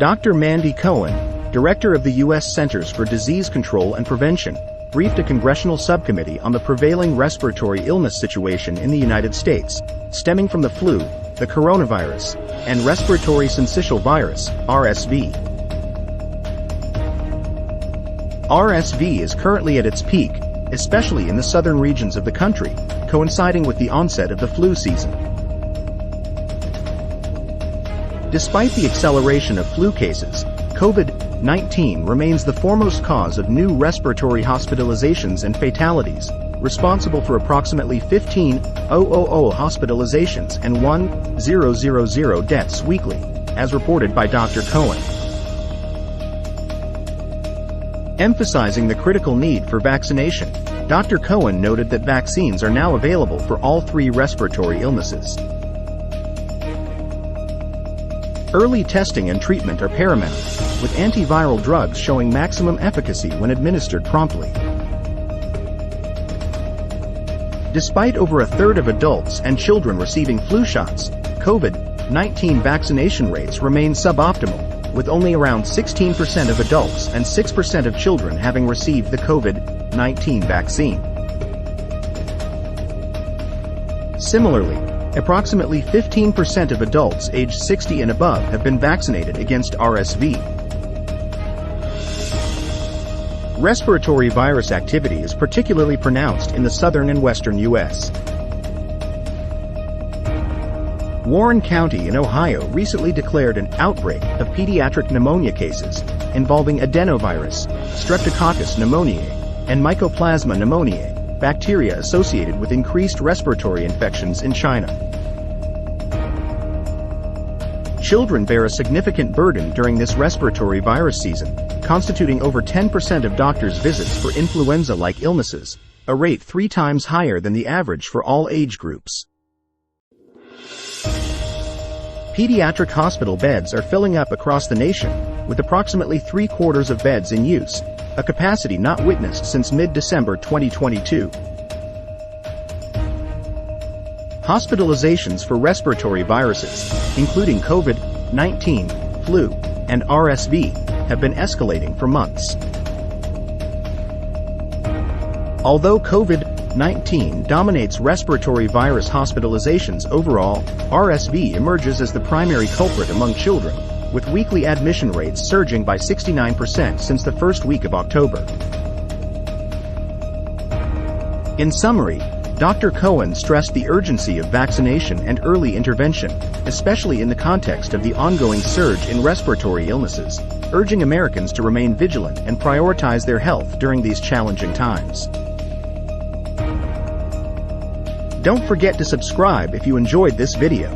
Dr. Mandy Cohen, director of the U.S. Centers for Disease Control and Prevention, briefed a congressional subcommittee on the prevailing respiratory illness situation in the United States, stemming from the flu, the coronavirus, and respiratory syncytial virus, RSV. RSV is currently at its peak, especially in the southern regions of the country, coinciding with the onset of the flu season. Despite the acceleration of flu cases, COVID-19 remains the foremost cause of new respiratory hospitalizations and fatalities, responsible for approximately 15,000 hospitalizations and 1,000 deaths weekly, as reported by Dr. Cohen. Emphasizing the critical need for vaccination, Dr. Cohen noted that vaccines are now available for all 3 respiratory illnesses. Early testing and treatment are paramount, with antiviral drugs showing maximum efficacy when administered promptly. Despite over a third of adults and children receiving flu shots, COVID-19 vaccination rates remain suboptimal, with only around 16% of adults and 6% of children having received the COVID-19 vaccine. Similarly, approximately 15% of adults aged 60 and above have been vaccinated against RSV. Respiratory virus activity is particularly pronounced in the southern and western U.S. Warren County in Ohio recently declared an outbreak of pediatric pneumonia cases involving adenovirus, Streptococcus pneumoniae, and Mycoplasma pneumoniae, bacteria associated with increased respiratory infections in China. Children bear a significant burden during this respiratory virus season, constituting over 10% of doctors' visits for influenza-like illnesses, a rate 3 times higher than the average for all age groups. Pediatric hospital beds are filling up across the nation, with approximately 3/4 of beds in use, a capacity not witnessed since mid-December 2022. Hospitalizations for respiratory viruses, including COVID-19, flu, and RSV, have been escalating for months. Although COVID-19 dominates respiratory virus hospitalizations overall, RSV emerges as the primary culprit among children, with weekly admission rates surging by 69% since the first week of October. In summary, Dr. Cohen stressed the urgency of vaccination and early intervention, especially in the context of the ongoing surge in respiratory illnesses, urging Americans to remain vigilant and prioritize their health during these challenging times. Don't forget to subscribe if you enjoyed this video.